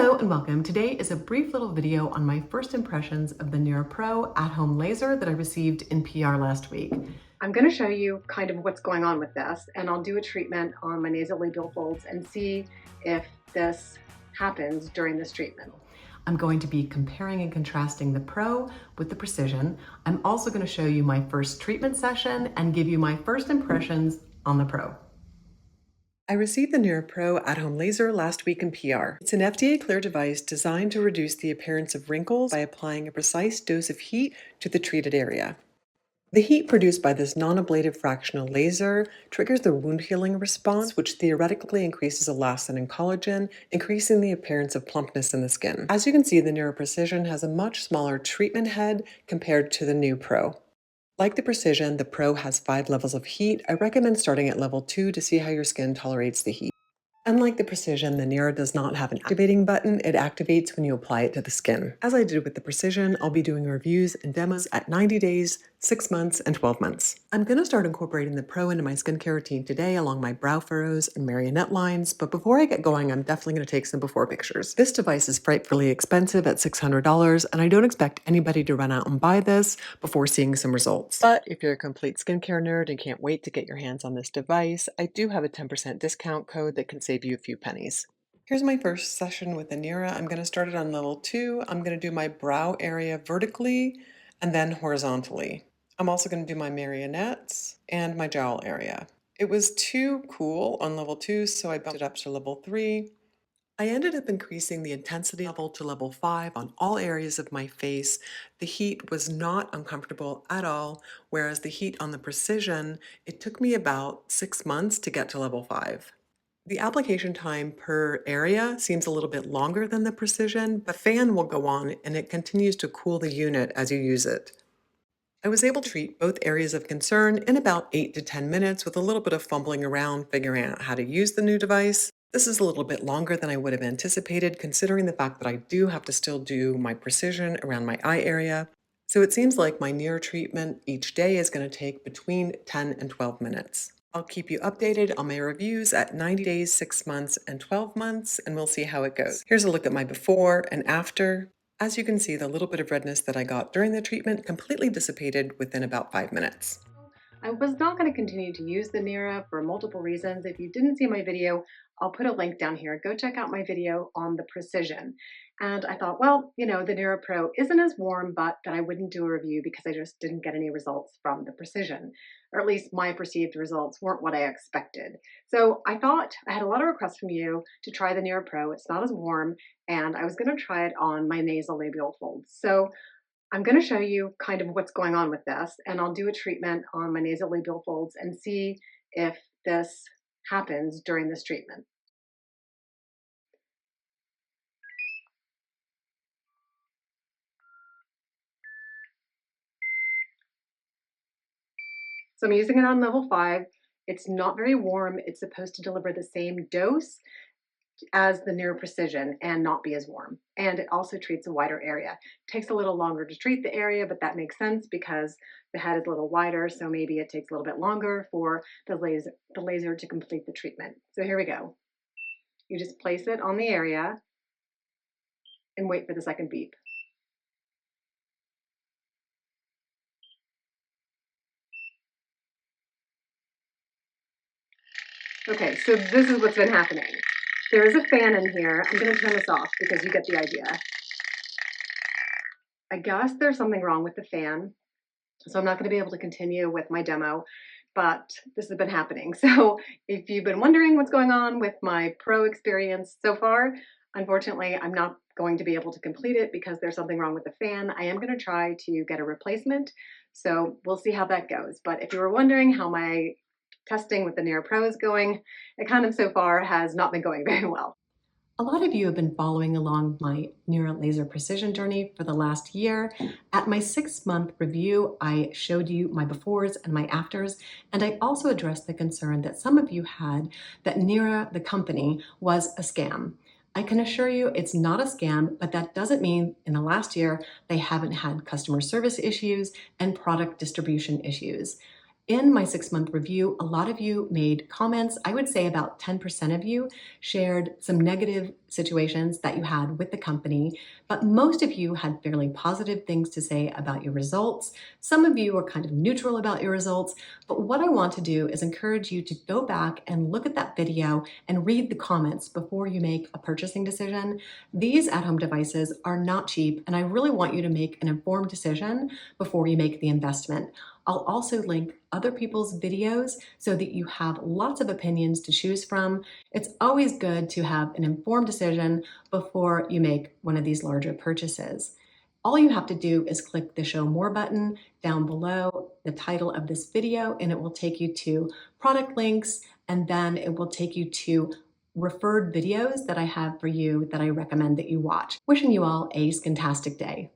Hello and welcome. Today is a brief little video on my first impressions of the NIRA Pro at-home laser that I received in PR last week. I'm going to show you kind of what's going on with this, and I'll do a treatment on my nasolabial folds and see if this happens during this treatment. I'm going to be comparing and contrasting the Pro with the Precision. I'm also going to show you my first treatment session and give you my first impressions on the Pro. I received the NIRA Pro at-home laser last week in PR. It's an FDA-cleared device designed to reduce the appearance of wrinkles by applying a precise dose of heat to the treated area. The heat produced by this non-ablative fractional laser triggers the wound healing response, which theoretically increases elastin and collagen, increasing the appearance of plumpness in the skin. As you can see, the NIRA Precision has a much smaller treatment head compared to the new Pro. Like the Precision, the Pro has 5 levels of heat. I recommend starting at level 2 to see how your skin tolerates the heat. Unlike the Precision, the NIRA does not have an activating button. It activates when you apply it to the skin. As I did with the Precision, I'll be doing reviews and demos at 90 days, 6 months, and 12 months. I'm going to start incorporating the Pro into my skincare routine today along my brow furrows and marionette lines, but before I get going, I'm definitely going to take some before pictures. This device is frightfully expensive at $600, and I don't expect anybody to run out and buy this before seeing some results. But if you're a complete skincare nerd and can't wait to get your hands on this device, I do have a 10% discount code that can save you a few pennies. Here's my first session with the NIRA. I'm going to start it on level 2. I'm going to do my brow area vertically and then horizontally. I'm also going to do my marionettes and my jowl area. It was too cool on level 2, so I bumped it up to level 3. I ended up increasing the intensity level to level 5 on all areas of my face. The heat was not uncomfortable at all, whereas the heat on the Precision, it took me about 6 months to get to level 5. The application time per area seems a little bit longer than the Precision, but fan will go on and it continues to cool the unit as you use it. I was able to treat both areas of concern in about 8 to 10 minutes with a little bit of fumbling around figuring out how to use the new device. This is a little bit longer than I would have anticipated considering the fact that I do have to still do my Precision around my eye area. So it seems like my NIRA treatment each day is going to take between 10 and 12 minutes. I'll keep you updated on my reviews at 90 days, 6 months, and 12 months, and we'll see how it goes. Here's a look at my before and after. As you can see, the little bit of redness that I got during the treatment completely dissipated within about 5 minutes. I was not going to continue to use the NIRA for multiple reasons. If you didn't see my video, I'll put a link down here. Go check out my video on the Precision. And I thought, well, the NIRA Pro isn't as warm, but that I wouldn't do a review because I just didn't get any results from the Precision. Or at least my perceived results weren't what I expected. So I thought, I had a lot of requests from you to try the NIRA Pro. It's not as warm, and I was going to try it on my nasolabial folds. So I'm going to show you kind of what's going on with this, and I'll do a treatment on my nasolabial folds and see if this happens during this treatment. So I'm using it on level 5. It's not very warm. It's supposed to deliver the same dose as the NIRA Precision and not be as warm. And it also treats a wider area. It takes a little longer to treat the area, but that makes sense because the head is a little wider, so maybe it takes a little bit longer for the laser to complete the treatment. So here we go. You just place it on the area and wait for the second beep. Okay, so this is what's been happening. There is a fan in here. I'm going to turn this off because you get the idea. I guess there's something wrong with the fan, so I'm not going to be able to continue with my demo, but this has been happening. So if you've been wondering what's going on with my Pro experience so far, unfortunately, I'm not going to be able to complete it because there's something wrong with the fan. I am going to try to get a replacement, so we'll see how that goes. But if you were wondering how my testing with the NIRA Pro is going, it kind of so far has not been going very well. A lot of you have been following along my NIRA laser precision journey for the last year. At my 6-month review, I showed you my befores and my afters, and I also addressed the concern that some of you had that NIRA, the company, was a scam. I can assure you it's not a scam, but that doesn't mean in the last year they haven't had customer service issues and product distribution issues. In my 6-month review, a lot of you made comments. I would say about 10% of you shared some negative situations that you had with the company, but most of you had fairly positive things to say about your results. Some of you were kind of neutral about your results, but what I want to do is encourage you to go back and look at that video and read the comments before you make a purchasing decision. These at-home devices are not cheap, and I really want you to make an informed decision before you make the investment. I'll also link other people's videos so that you have lots of opinions to choose from. It's always good to have an informed decision before you make one of these larger purchases. All you have to do is click the Show More button down below the title of this video, and it will take you to product links, and then it will take you to referred videos that I have for you that I recommend that you watch. Wishing you all a skintastic day.